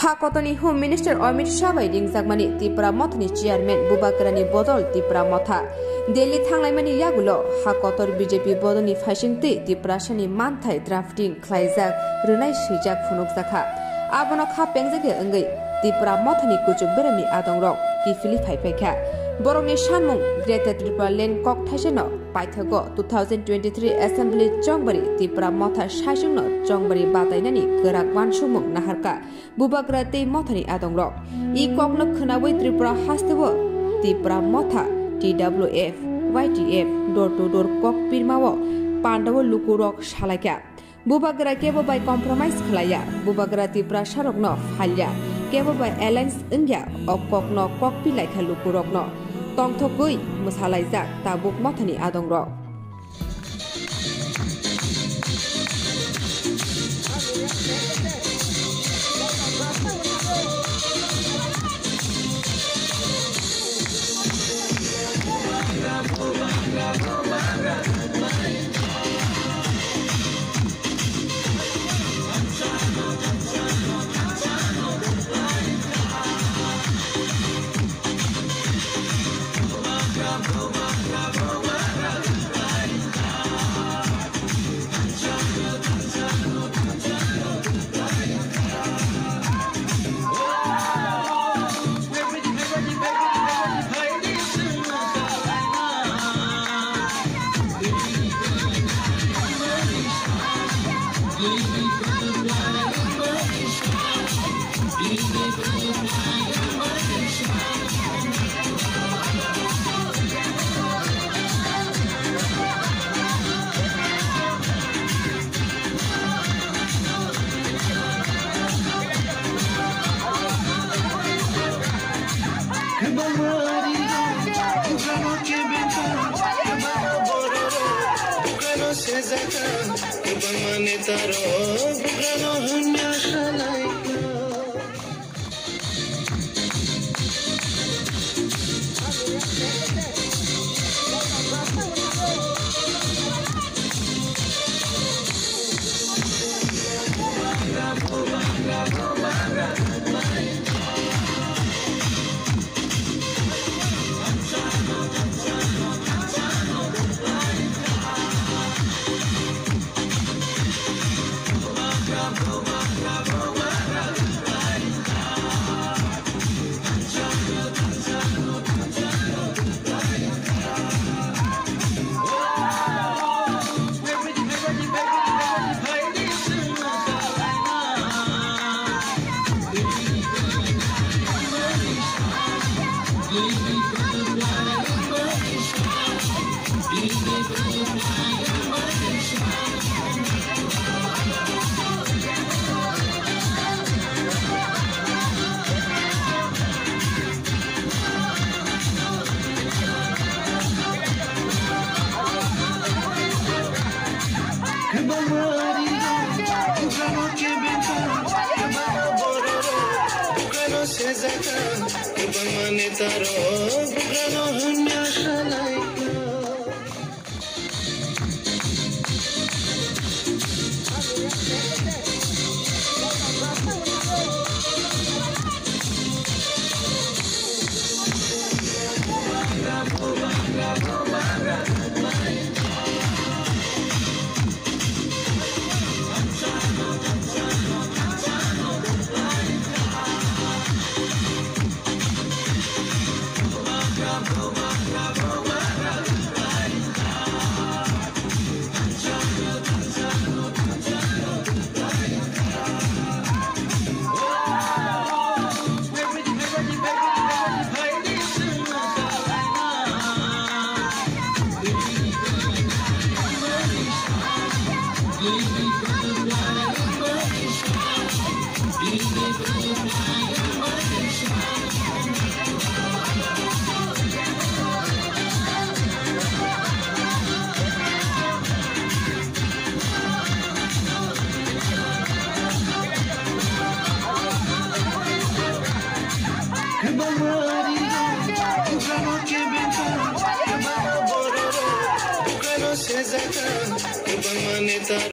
Hakotoni Home Minister Amit Shah bai ringjagmani Tripura Mothani Chairman Bubagrani Bodol Tripura Motha Delhi thanglaimani yagulo Hakotor BJP Bodoni Phasingti Tripura Shani Manthai drafting khlaijak rwnai swijak phunukjakha abono kha pengjage ongoi Tripura Mothani kuchuk berami adongrok kifili phaiphaikha Borokni Sanmung Greater Tripura Land Kok Thaiseno Paithago 2023 Assembly Jongbari Tripura Motha Saisungno Jongbari Batainani Gorak Wansumung Naharka Bubagra Tei Mothani Adongrok I Kokno Khnawi Tripura Hastebo Tripura Motha TWF YTF Door to Door Kok Pirmawo Pandawo Lukurok Shalaka Bubagra Kebo by Compromise Khlaya Bubagra Tripura Sharokno Halya Kebo by Alliance India of Kokno Kok Pilaika Lukurokno Tongthokui Musalaijak Tabuk Mothani Adongrok